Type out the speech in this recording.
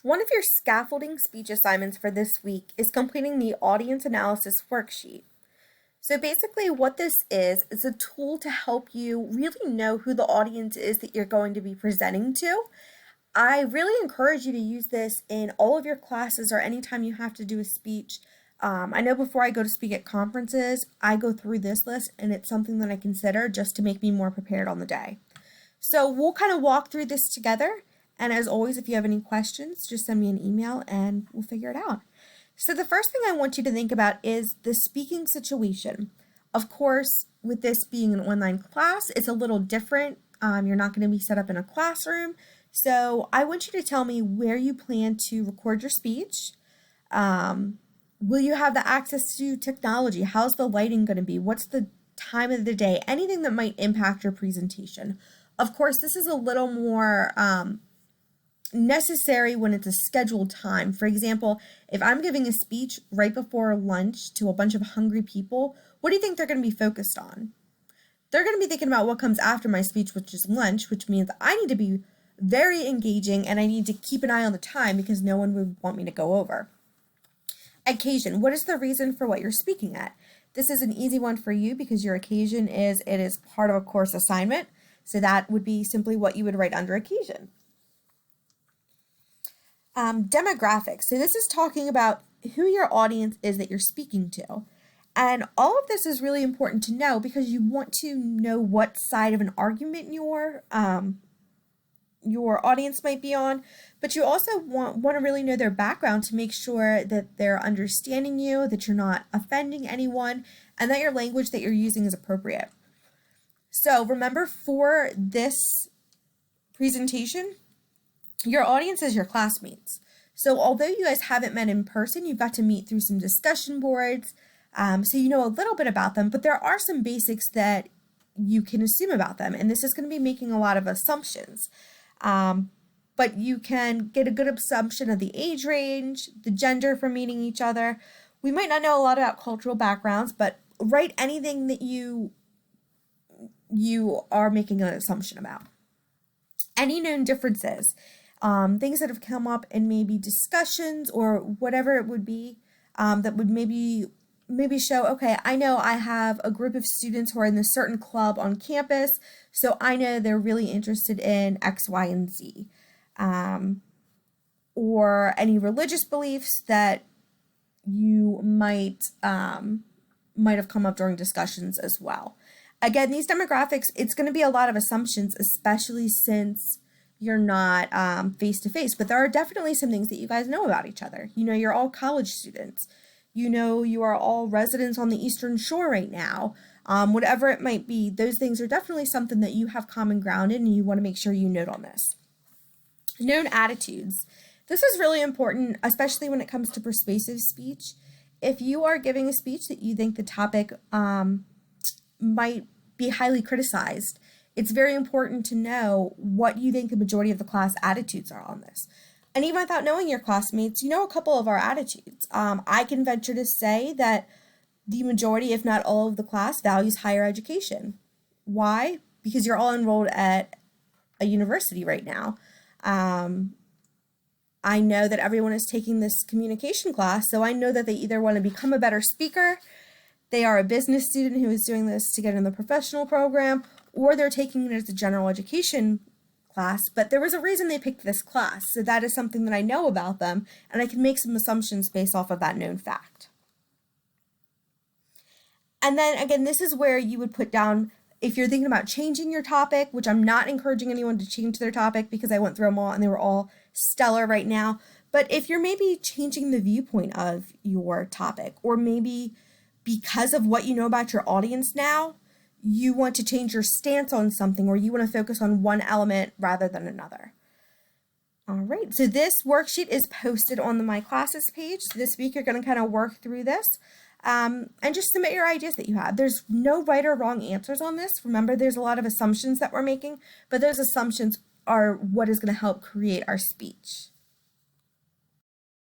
One of your scaffolding speech assignments for this week is completing the audience analysis worksheet. So basically what this is a tool to help you really know who the audience is that you're going to be presenting to. I really encourage you to use this in all of your classes or anytime you have to do a speech. I know before I go to speak at conferences, I go through this list and it's something that I consider just to make me more prepared on the day. So we'll kind of walk through this together. And as always, if you have any questions, just send me an email and we'll figure it out. So the first thing I want you to think about is the speaking situation. Of course, with this being an online class, it's a little different. You're not going to be set up in a classroom. So I want you to tell me where you plan to record your speech. Will you have the access to technology? How's the lighting going to be? What's the time of the day? Anything that might impact your presentation. Of course, this is a little more necessary when it's a scheduled time. For example, if I'm giving a speech right before lunch to a bunch of hungry people, what do you think they're going to be focused on? They're going to be thinking about what comes after my speech, which is lunch, which means I need to be very engaging and I need to keep an eye on the time because no one would want me to go over. Occasion. What is the reason for what you're speaking at? This is an easy one for you because your occasion is part of a course assignment. So that would be simply what you would write under occasion. Demographics. So this is talking about who your audience is that you're speaking to. And all of this is really important to know because you want to know what side of an argument your audience might be on, but you also want to really know their background to make sure that they're understanding you, that you're not offending anyone, and that your language that you're using is appropriate. So remember, for this presentation, your audience is your classmates. So although you guys haven't met in person, you've got to meet through some discussion boards, so you know a little bit about them, but there are some basics that you can assume about them, and this is going to be making a lot of assumptions. But you can get a good assumption of the age range, the gender from meeting each other. We might not know a lot about cultural backgrounds, but write anything that you are making an assumption about. Any known differences. Things that have come up in maybe discussions or whatever it would be, that would maybe show, okay, I know I have a group of students who are in this certain club on campus, so I know they're really interested in X, Y, and Z. Or any religious beliefs that you might have come up during discussions as well. Again, these demographics, it's going to be a lot of assumptions, especially since you're not face-to-face, but there are definitely some things that you guys know about each other. You know, you're all college students. You know, you are all residents on the Eastern Shore right now. Whatever it might be, those things are definitely something that you have common ground in, and you want to make sure you note on this. Known attitudes. This is really important, especially when it comes to persuasive speech. If you are giving a speech that you think the topic might be highly criticized, it's very important to know what you think the majority of the class attitudes are on this. And even without knowing your classmates, you know a couple of our attitudes. I can venture to say that the majority, if not all of the class, values higher education. Why? Because you're all enrolled at a university right now. I know that everyone is taking this communication class, so I know that they either want to become a better speaker, they are a business student who is doing this to get in the professional program, or they're taking it as a general education class, but there was a reason they picked this class, so that is something that I know about them, and I can make some assumptions based off of that known fact. And then again, this is where you would put down, if you're thinking about changing your topic, which I'm not encouraging anyone to change their topic because I went through them all and they were all stellar right now, but if you're maybe changing the viewpoint of your topic, or maybe because of what you know about your audience now, you want to change your stance on something, or you want to focus on one element rather than another. All right, so this worksheet is posted on the My Classes page. So this week you're going to kind of work through this and just submit your ideas that you have. There's no right or wrong answers on this. Remember, there's a lot of assumptions that we're making, but those assumptions are what is going to help create our speech.